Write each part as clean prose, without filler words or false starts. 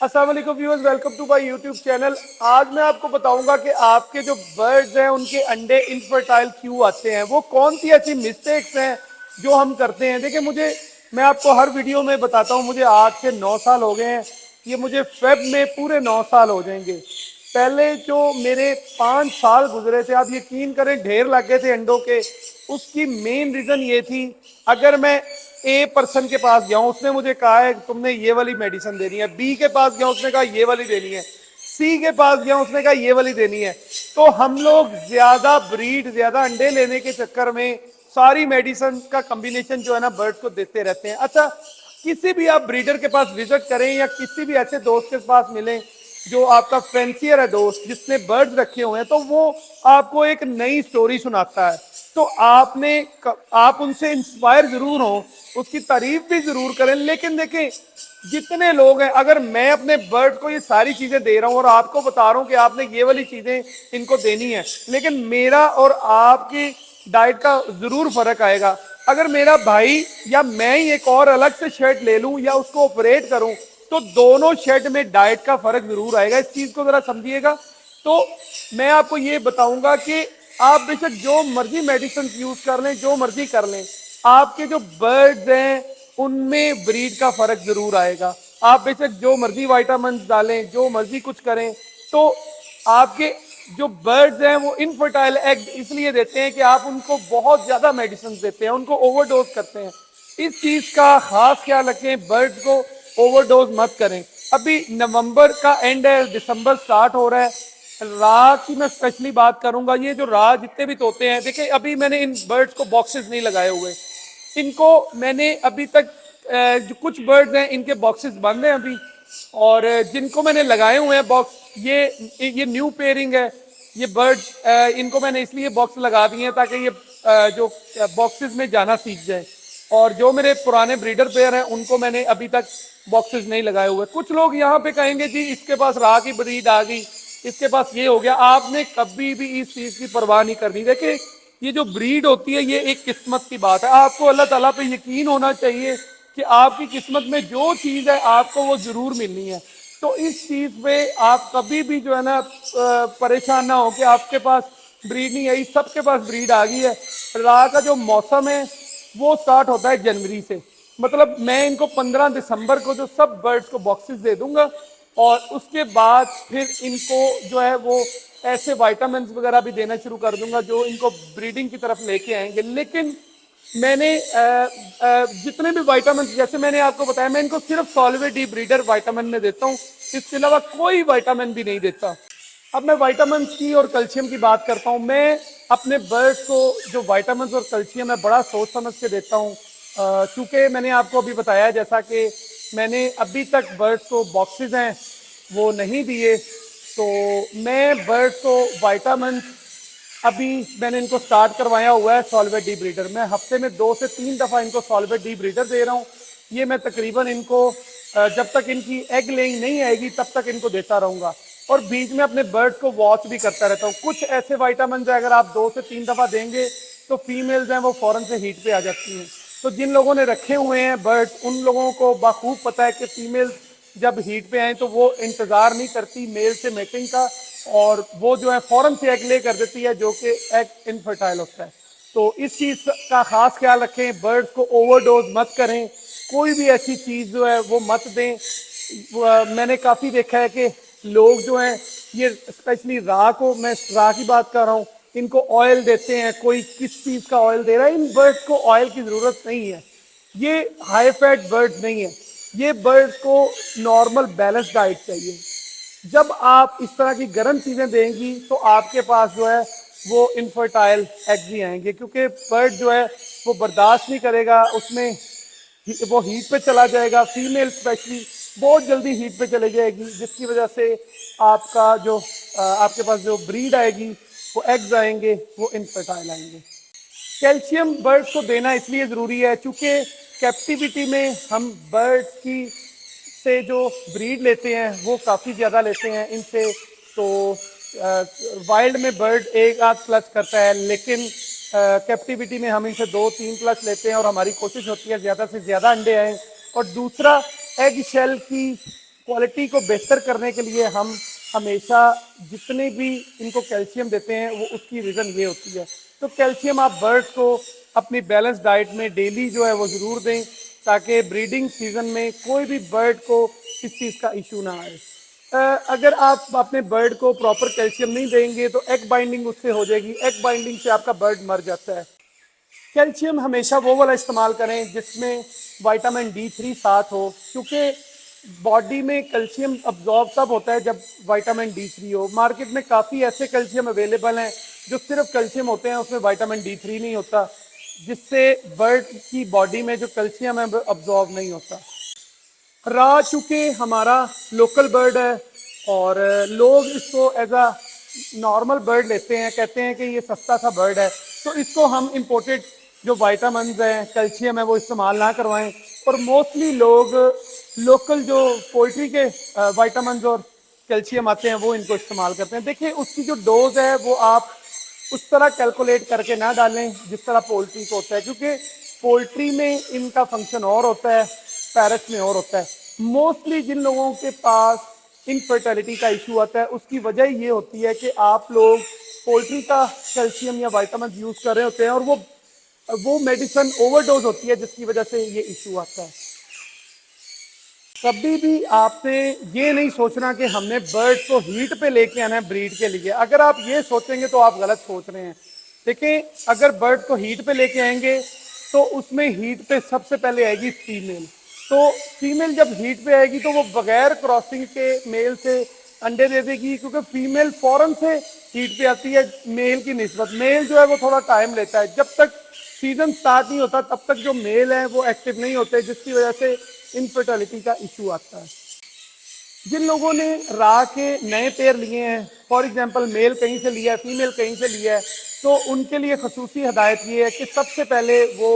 अस्सलाम वालेकुम viewers, welcome to my YouTube channel. आज मैं आपको बताऊंगा कि आपके जो बर्ड्स हैं उनके अंडे इनफर्टाइल क्यों आते हैं। वो कौन सी ऐसी मिस्टेक्स हैं जो हम करते हैं। देखिए, मैं आपको हर वीडियो में बताता हूं, मुझे 8 से 9 साल हो गए हैं। ये मुझे फेब में पूरे 9 साल हो जाएंगे। पहले जो मेरे 5 साल गुजरे थे, आप यकीन करें ढेर लग गए थे अंडों के। उसकी मेन रीजन ये थी, अगर मैं ए पर्सन के पास गया हूं, उसने मुझे कहा है तुमने ये वाली मेडिसिन देनी है, बी के पास गया उसने कहा ये वाली देनी है, सी के पास गया उसने कहा ये वाली देनी है, तो हम लोग ज्यादा अंडे लेने के चक्कर में सारी मेडिसिन का कॉम्बिनेशन जो है ना बर्ड्स को देते रहते हैं। अच्छा, किसी भी आप ब्रीडर के पास विजिट करें या किसी भी ऐसे दोस्त के पास मिलें जो आपका फैंसियर है दोस्त, जिसने बर्ड्स रखे हुए हैं, तो वो आपको एक नई स्टोरी सुनाता है। तो आप उनसे इंस्पायर जरूर हो, उसकी तारीफ भी जरूर करें। लेकिन देखें, जितने लोग हैं, अगर मैं अपने बर्ड को ये सारी चीजें दे रहा हूं और आपको बता रहा हूं कि आपने ये वाली चीजें इनको देनी है, लेकिन मेरा और आपकी डाइट का जरूर फर्क आएगा। अगर मेरा भाई या मैं ही एक और अलग से शेड ले लूं या उसको ऑपरेट करूं, तो दोनों शेड में डाइट का फर्क जरूर आएगा। इस चीज को जरा समझिएगा। तो मैं आपको ये बताऊंगा कि आप बेशक जो मर्जी मेडिसिन यूज कर लें, जो मर्जी कर लें, आपके जो बर्ड्स हैं उनमें ब्रीड का फर्क जरूर आएगा। आप बेशक जो मर्जी वाइटामिन डालें, जो मर्जी कुछ करें, तो आपके जो बर्ड्स हैं वो इनफर्टाइल एग इसलिए देते हैं कि आप उनको बहुत ज्यादा मेडिसिन देते हैं, उनको ओवरडोज करते हैं। इस चीज का खास ख्याल रखें, बर्ड्स को ओवरडोज मत करें। अभी नवंबर का एंड है, दिसंबर स्टार्ट हो रहा है। रात की मैं स्पेशली बात करूंगा। ये जो रात जितने भी तोते हैं, देखिए अभी मैंने इन बर्ड्स को बॉक्सेस नहीं लगाए हुए। इनको मैंने अभी तक जो कुछ बर्ड्स हैं इनके बॉक्सेस बंद हैं अभी, और जिनको मैंने लगाए हुए हैं बॉक्स, ये न्यू पेयरिंग है। ये बर्ड इनको मैंने इसलिए बॉक्स लगा दिए हैं ताकि ये जो बॉक्सेस में जाना सीख जाए। और जो मेरे पुराने ब्रीडर पेयर हैं उनको मैंने अभी तक बॉक्सेस नहीं लगाए हुए। कुछ लोग यहाँ पे कहेंगे जी इसके पास राह की ब्रीड आ गई, इसके पास ये हो गया। आपने कभी भी इस चीज की परवाह नहीं करनी। देखिए, ये जो ब्रीड होती है ये एक किस्मत की बात है। आपको अल्लाह ताला पे यकीन होना चाहिए कि आपकी किस्मत में जो चीज है आपको वो जरूर मिलनी है। तो इस चीज पे आप कभी भी जो है ना परेशान ना हो कि आपके पास ब्रीड नहीं आई। सबके पास ब्रीड आ गई है। राह का जो मौसम है वो स्टार्ट होता है जनवरी से। मतलब मैं इनको 15 दिसंबर को जो सब बर्ड्स को बॉक्सेस दे दूंगा, और उसके बाद फिर इनको जो है वो ऐसे वाइटामिन वगैरह भी देना शुरू कर दूंगा जो इनको ब्रीडिंग की तरफ लेके आएंगे। लेकिन मैंने जितने भी वाइटामिन, जैसे मैंने आपको बताया, मैं इनको सिर्फ सॉल्वे डी ब्रीडर वाइटामिन में देता हूँ, इसके अलावा कोई वाइटामिन भी नहीं देता। अब मैं वाइटामिन की और कैल्शियम की बात करता हूँ। मैं अपने बर्ड्स को जो वाइटामिन और कैल्शियम है बड़ा सोच समझ के देता हूँ। चूंकि मैंने आपको अभी बताया जैसा कि मैंने अभी तक बर्ड्स को बॉक्सेस हैं वो नहीं दिए, तो मैं बर्ड्स को वाइटामिन अभी मैंने इनको स्टार्ट करवाया हुआ है सॉल्वेट डी ब्रीडर। मैं हफ्ते में 2 से 3 दफा इनको सॉल्वेट डी ब्रीडर दे रहा हूँ। ये मैं तकरीबन इनको जब तक इनकी एग लेइंग नहीं आएगी तब तक इनको देता रहूंगा। और बीच में अपने बर्ड्स को वॉच भी करता रहता हूँ। कुछ ऐसे वाइटामिन है अगर आप 2 से 3 दफा देंगे तो फीमेल्स हैं वो फौरन से हीट पे आ जाती हैं। तो जिन लोगों ने रखे हुए हैं बर्ड्स, उन लोगों को बखूब पता है कि फीमेल्स जब हीट पे आए तो वो इंतजार नहीं करती मेल से मेटिंग का, और वो जो है फौरन से एग ले कर देती है, जो कि एग इनफर्टाइल होता है। तो इस चीज का खास ख्याल रखें, बर्ड्स को ओवरडोज मत करें, कोई भी ऐसी चीज जो है वो मत दें। मैंने काफी देखा है कि लोग जो हैं, ये स्पेशली राह को, मैं राह की बात कर रहा हूँ, इनको ऑयल देते हैं। कोई किस चीज का ऑयल दे रहा है, इन बर्ड्स को ऑयल की जरूरत नहीं है। ये हाई फैट बर्ड्स नहीं है, ये बर्ड्स को नॉर्मल बैलेंस डाइट चाहिए। जब आप इस तरह की गर्म चीजें देंगी तो आपके पास जो है वो इनफर्टाइल एग भी आएंगे, क्योंकि बर्ड जो है वो बर्दाश्त नहीं करेगा, उसमें वो हीट पे चला जाएगा। फीमेल स्पेशली बहुत जल्दी हीट पे चले जाएगी, जिसकी वजह से आपका जो आपके पास जो ब्रीड आएगी, वो एग्स आएंगे, वो इनफर्टाइल आएंगे। कैल्शियम बर्ड्स को देना इसलिए ज़रूरी है क्योंकि कैप्टिविटी में हम बर्ड्स की से जो ब्रीड लेते हैं वो काफ़ी ज़्यादा लेते हैं इनसे। तो वाइल्ड में बर्ड एक आध प्लस करता है, लेकिन कैप्टिविटी में हम इनसे 2-3 प्लस लेते हैं, और हमारी कोशिश होती है ज़्यादा से ज़्यादा अंडे आए। और दूसरा, एग शेल की क्वालिटी को बेहतर करने के लिए हम हमेशा जितने भी इनको कैल्शियम देते हैं वो उसकी रीज़न ये होती है। तो कैल्शियम आप बर्ड्स को अपनी बैलेंस डाइट में डेली जो है वो ज़रूर दें, ताकि ब्रीडिंग सीजन में कोई भी बर्ड को इस चीज़ का इशू ना आए। अगर आप अपने बर्ड को प्रॉपर कैल्शियम नहीं देंगे तो एग बाइंडिंग उससे हो जाएगी, एग बाइंडिंग से आपका बर्ड मर जाता है। कैल्शियम हमेशा वो वाला इस्तेमाल करें जिसमें विटामिन D3 साथ हो, क्योंकि बॉडी में कैल्शियम अब्जॉर्ब तब होता है जब विटामिन D3 हो। मार्केट में काफ़ी ऐसे कैल्शियम अवेलेबल हैं जो सिर्फ कैल्शियम होते हैं, उसमें विटामिन D3 नहीं होता, जिससे बर्ड की बॉडी में जो कैल्शियम है वो अब्जॉर्ब नहीं होता। रा चूंकि हमारा लोकल बर्ड है और लोग इसको एज अ नॉर्मल बर्ड लेते हैं, कहते हैं कि ये सस्ता सा बर्ड है, तो इसको हम इम्पोर्टेड जो विटामिन हैं, कैल्शियम है, वो इस्तेमाल ना करवाएं। और मोस्टली लोग लोकल जो पोल्ट्री के विटामिन और कैल्शियम आते हैं वो इनको इस्तेमाल करते हैं। देखिए उसकी जो डोज है वो आप उस तरह कैलकुलेट करके ना डालें जिस तरह पोल्ट्री को होता है, क्योंकि पोल्ट्री में इनका फंक्शन और होता है, पैरट में और होता है। मोस्टली जिन लोगों के पास इनफर्टिलिटी का इशू आता है उसकी वजह ये होती है कि आप लोग पोल्ट्री का कैल्शियम या विटामिन यूज कर रहे होते हैं और वो मेडिसिन ओवरडोज होती है, जिसकी वजह से ये इशू आता है। कभी भी आपने ये नहीं सोचना कि हमने बर्ड को हीट पे लेके आना है ब्रीड के लिए। अगर आप ये सोचेंगे तो आप गलत सोच रहे हैं। देखिए अगर बर्ड को हीट पे लेके आएंगे तो उसमें हीट पे सबसे पहले आएगी फीमेल। तो फीमेल जब हीट पे आएगी तो वो बगैर क्रॉसिंग के मेल से अंडे दे देगी, क्योंकि फीमेल फौरन से हीट पे आती है मेल की निस्बत। मेल जो है वो थोड़ा टाइम लेता है, जब तक सीजन स्टार्ट नहीं होता तब तक जो मेल है वो एक्टिव नहीं होते, जिसकी वजह से इनफर्टिलिटी का इशू आता है। जिन लोगों ने रा के नए पेयर लिए हैं, फॉर एग्जांपल मेल कहीं से लिया है, फीमेल कहीं से लिया है, तो उनके लिए खसूसी हिदायत ये है कि सबसे पहले वो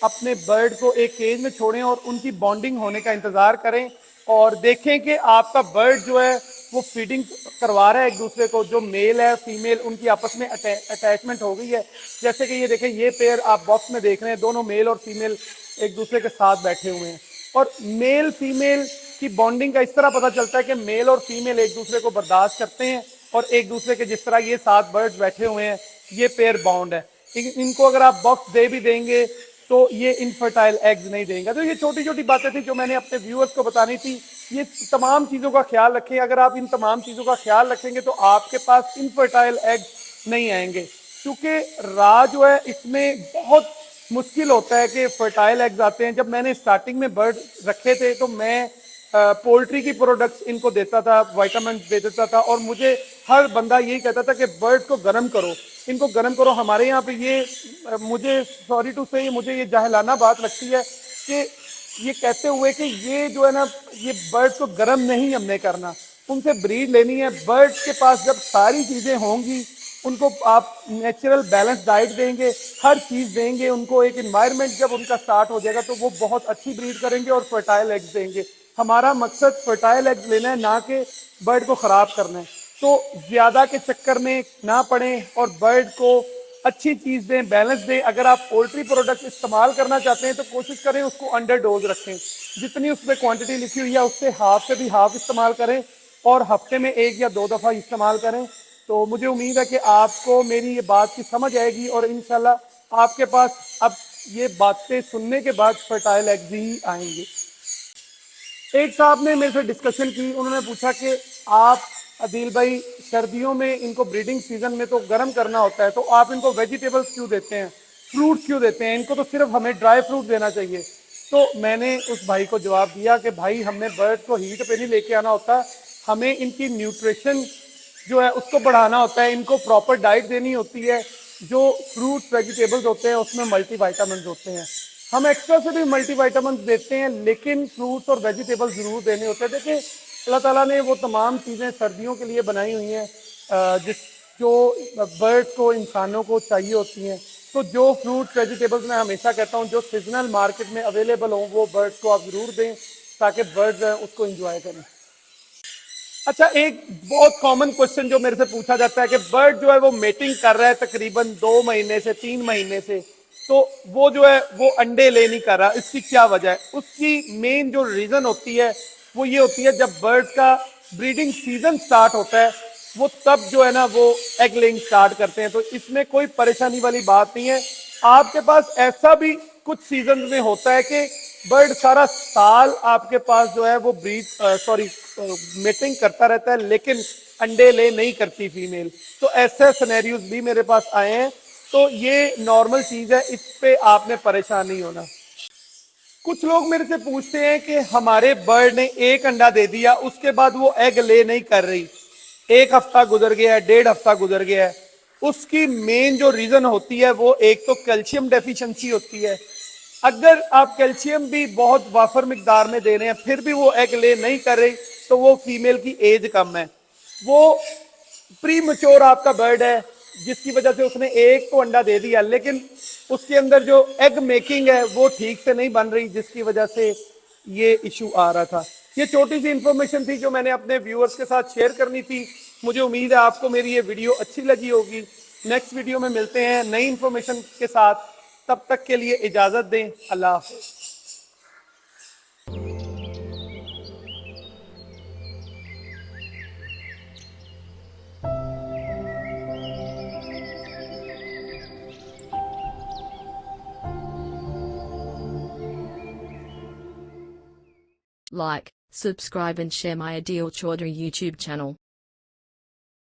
अपने बर्ड को एक केज में छोड़ें और उनकी बॉन्डिंग होने का इंतजार करें और देखें कि आपका बर्ड जो है वो फीडिंग करवा रहा है एक दूसरे को। जो मेल है फीमेल उनकी आपस में अटैचमेंट हो गई है। जैसे कि ये देखें, ये पेयर आप बॉक्स में देख रहे हैं, दोनों मेल और फीमेल एक दूसरे के साथ बैठे हुए हैं। और मेल फीमेल की बॉन्डिंग का इस तरह पता चलता है कि मेल और फीमेल एक दूसरे को बर्दाश्त करते हैं और एक दूसरे के, जिस तरह ये 7 बर्ड्स बैठे हुए हैं, ये पेयर बाउंड है। इनको अगर आप बॉक्स दे भी देंगे तो ये इनफर्टाइल एग्स नहीं देंगे। तो ये छोटी छोटी बातें थी जो मैंने अपने व्यूअर्स को बतानी थी। ये तमाम चीज़ों का ख्याल रखें। अगर आप इन तमाम चीज़ों का ख्याल रखेंगे तो आपके पास इनफर्टाइल एग्स नहीं आएंगे, क्योंकि रा जो है इसमें बहुत मुश्किल होता है कि फर्टाइल एग्स आते हैं। जब मैंने स्टार्टिंग में बर्ड रखे थे तो मैं पोल्ट्री की प्रोडक्ट्स इनको देता था, विटामिन दे देता था, और मुझे हर बंदा यही कहता था कि बर्ड को गर्म करो, इनको गर्म करो। हमारे यहाँ पे ये मुझे सॉरी टू से मुझे ये जाहलाना बात लगती है कि ये कहते हुए कि ये जो है ना, ये बर्ड को गर्म नहीं हमने करना, उनसे ब्रीड लेनी है। बर्ड के पास जब सारी चीज़ें होंगी, उनको आप नेचुरल बैलेंस डाइट देंगे, हर चीज़ देंगे, उनको एक इन्वायरमेंट जब उनका स्टार्ट हो जाएगा तो वो बहुत अच्छी ब्रीड करेंगे और फर्टाइल एग्स देंगे। हमारा मकसद फर्टाइल एग्स लेना है, ना कि बर्ड को ख़राब करना है। तो ज़्यादा के चक्कर में ना पड़ें और बर्ड को अच्छी चीज़ दें, बैलेंस दें। अगर आप पोल्ट्री प्रोडक्ट इस्तेमाल करना चाहते हैं तो कोशिश करें उसको अंडर डोज रखें। जितनी उसमें क्वांटिटी लिखी हुई है उससे हाफ से भी हाफ इस्तेमाल करें और हफ्ते में 1 या 2 दफ़ा इस्तेमाल करें। तो मुझे उम्मीद है कि आपको मेरी ये बात की समझ आएगी और इंशाल्लाह आपके पास अब ये बातें सुनने के बाद फर्टाइल एग्स ही आएंगे। एक साहब ने मेरे से डिस्कशन की, उन्होंने पूछा कि आप अदील भाई, सर्दियों में इनको ब्रीडिंग सीजन में तो गर्म करना होता है, तो आप इनको वेजिटेबल्स क्यों देते हैं, फ्रूट्स क्यों देते हैं, इनको तो सिर्फ हमें ड्राई फ्रूट देना चाहिए। तो मैंने उस भाई को जवाब दिया कि भाई हमने बर्ड को हीट पे नहीं लेके आना होता, हमें इनकी न्यूट्रिशन जो है उसको बढ़ाना होता है, इनको प्रॉपर डाइट देनी होती है। जो फ्रूट्स वेजिटेबल्स होते हैं उसमें मल्टीविटामिन्स होते हैं, हम एक्स्ट्रा से भी मल्टीविटामिन्स देते हैं, लेकिन फ्रूट्स और वेजिटेबल्स जरूर देने होते हैं। देखिए अल्लाह ताला ने वो तमाम चीज़ें सर्दियों के लिए बनाई हुई हैं जिस जो बर्ड्स को, इंसानों को चाहिए होती हैं। तो जो फ्रूट्स वेजिटेबल्स मैं हमेशा कहता हूँ जो सीजनल मार्केट में अवेलेबल हों वो बर्ड्स को आप ज़रूर दें, ताकि बर्ड्स उसको इंजॉय करें। अच्छा, एक बहुत कॉमन क्वेश्चन जो मेरे से पूछा जाता है कि बर्ड जो है वो मेटिंग कर रहा है तकरीबन 2 महीने से 3 महीने से, तो वो जो है वो अंडे ले नहीं कर रहा, इसकी क्या वजह है? उसकी मेन जो रीजन होती है वो ये होती है जब बर्ड्स का ब्रीडिंग सीजन स्टार्ट होता है, वो तब जो है ना वो एग लेइंग स्टार्ट करते हैं। तो इसमें कोई परेशानी वाली बात नहीं है। आपके पास ऐसा भी कुछ सीजन में होता है कि बर्ड सारा साल आपके पास जो है वो मेटिंग करता रहता है, लेकिन अंडे ले नहीं करती फीमेल। तो ऐसे सिनेरियोज भी मेरे पास आए हैं। तो ये नॉर्मल चीज है, इस पे आपने परेशान नहीं होना। कुछ लोग मेरे से पूछते हैं कि हमारे बर्ड ने एक अंडा दे दिया, उसके बाद वो एग ले नहीं कर रही, एक हफ्ता गुजर गया है, 1.5 हफ्ता गुजर गया है। उसकी मेन जो रीजन होती है वो एक तो कैल्शियम डेफिशिएंसी होती है। अगर आप कैल्शियम भी बहुत वाफर मिकदार में दे रहे हैं फिर भी वो एग ले नहीं कर रही, तो वो फीमेल की एज कम है, वो प्री मच्योर आपका बर्ड है, जिसकी वजह से उसने एक तो अंडा दे दिया, लेकिन उसके अंदर जो एग मेकिंग है वो ठीक से नहीं बन रही, जिसकी वजह से ये इशू आ रहा था। ये छोटी सी इंफॉर्मेशन थी जो मैंने अपने व्यूअर्स के साथ शेयर करनी थी। मुझे उम्मीद है आपको मेरी ये वीडियो अच्छी लगी होगी। नेक्स्ट वीडियो में मिलते हैं नई इंफॉर्मेशन के साथ, तब तक के लिए इजाजत दें। अल्लाह हाफ़िज़। Like, subscribe and share my Adil Chaudhry YouTube channel.